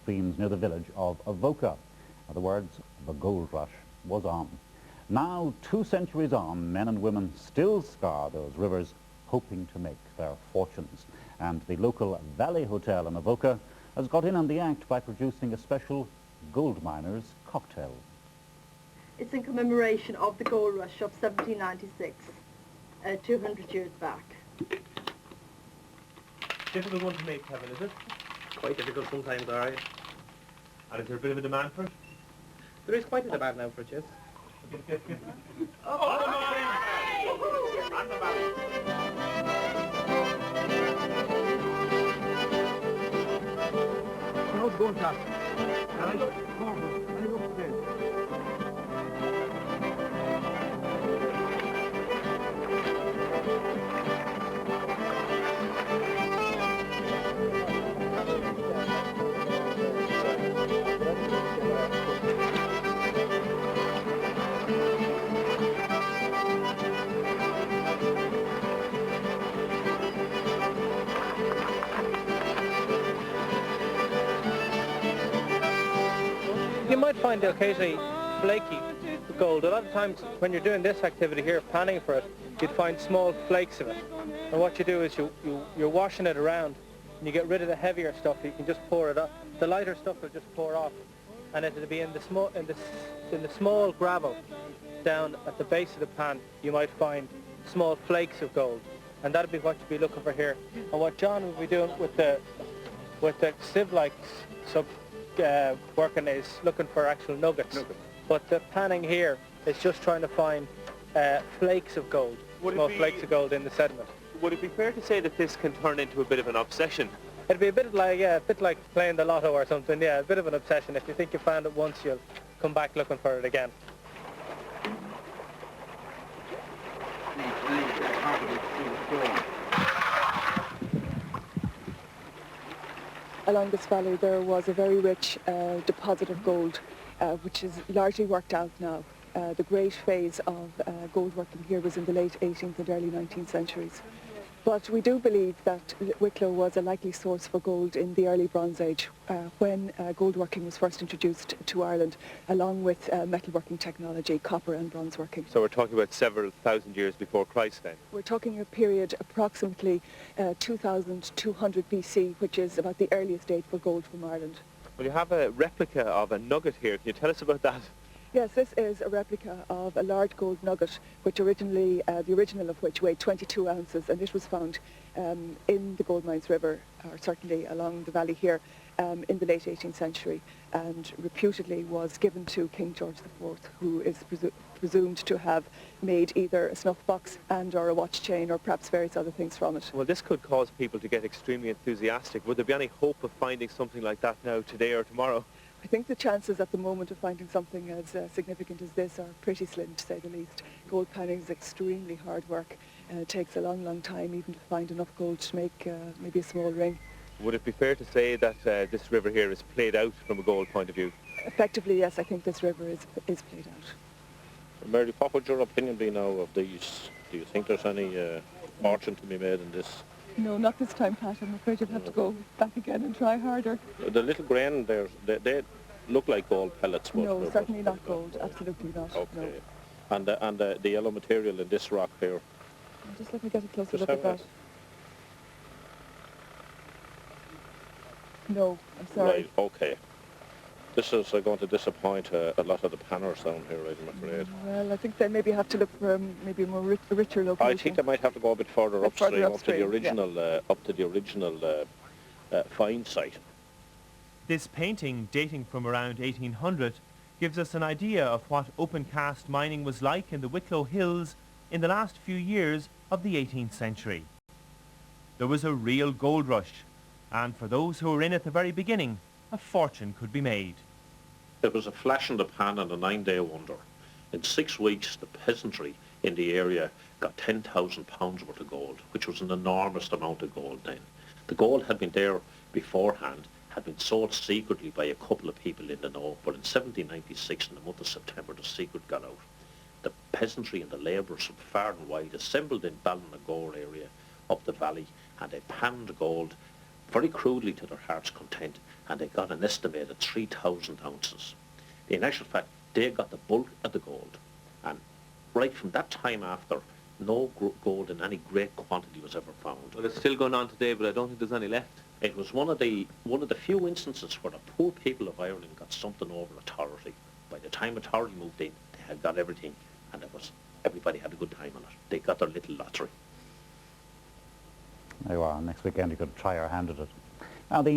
streams near the village of Avoca. In other words, the gold rush was on. Now, 2 centuries on, men and women still scour those rivers, hoping to make their fortunes. And the local Valley Hotel in Avoca has got in on the act by producing a special gold miners' cocktail. It's in commemoration of the gold rush of 1796, 200 years back. Difficult one to make, Kevin, is it? Quite difficult sometimes, all right. And is there a bit of a demand for it? There is quite a demand now for it, yes. How's it going, Tom? I look forward. I look there. You might find occasionally flaky gold. A lot of times when you're doing this activity here, panning for it, you'd find small flakes of it. And what you do is you're washing it around and you get rid of the heavier stuff. You can just pour it off. The lighter stuff will just pour off, and it'll be in the small gravel down at the base of the pan. You might find small flakes of gold, and that'll be what you'll be looking for here. And what John will be doing with the sieve-like working is looking for actual nuggets. But the panning here is just trying to find flakes of gold, small flakes of gold in the sediment. Would it be fair to say that this can turn into a bit of an obsession? It'd be a bit like playing the lotto or something. Yeah, a bit of an obsession. If you think you found it once, you'll come back looking for it again. Along this valley there was a very rich deposit of gold, which is largely worked out now. The great phase of gold working here was in the late 18th and early 19th centuries. But we do believe that Wicklow was a likely source for gold in the early Bronze Age, when gold working was first introduced to Ireland, along with metalworking technology, copper and bronze working. So we're talking about several thousand years before Christ then? We're talking a period approximately 2200 BC, which is about the earliest date for gold from Ireland. Well, you have a replica of a nugget here. Can you tell us about that? Yes, this is a replica of a large gold nugget, which originally, the original of which weighed 22 ounces, and it was found in the Goldmines River, or certainly along the valley here, in the late 18th century, and reputedly was given to King George IV, who is presumed to have made either a snuff box and or a watch chain, or perhaps various other things from it. Well, this could cause people to get extremely enthusiastic. Would there be any hope of finding something like that now, today or tomorrow? I think the chances at the moment of finding something as significant as this are pretty slim, to say the least. Gold panning is extremely hard work. It takes a long, long time even to find enough gold to make maybe a small ring. Would it be fair to say that this river here is played out from a gold point of view? Effectively, yes, I think this river is played out. Mary, what would your opinion be now of these? Do you think there's any fortune to be made in this? No, not this time, Pat. I'm afraid you'll have to go back again and try harder. The little grain there, they look like gold pellets. But no, certainly not gold. Absolutely not. Okay. No. And the yellow material in this rock here. Just let me get a closer Just look at that. No, I'm sorry. Right, okay. This is going to disappoint a lot of the panners down here, I'm afraid. Well, I think they maybe have to look for maybe a more richer location. I think they might have to go a bit further upstream, up to the original find site. This painting, dating from around 1800, gives us an idea of what open-cast mining was like in the Wicklow Hills in the last few years of the 18th century. There was a real gold rush, and for those who were in at the very beginning, a fortune could be made. It was a flash in the pan and a 9-day wonder. In 6 weeks, the peasantry in the area got £10,000 worth of gold, which was an enormous amount of gold then. The gold had been there beforehand, had been sold secretly by a couple of people in the know, but in 1796, in the month of September, the secret got out. The peasantry and the labourers from far and wide assembled in Ballinagour area up the valley, and they panned gold very crudely to their heart's content, and they got an estimated 3,000 ounces. In actual fact, they got the bulk of the gold, and right from that time after, no gold in any great quantity was ever found. Well, it's still going on today, but I don't think there's any left. It was one of the few instances where the poor people of Ireland got something over authority. By the time authority moved in, they had got everything, and everybody had a good time on it. They got their little lottery. There you are. Next weekend you could try your hand at it. Now the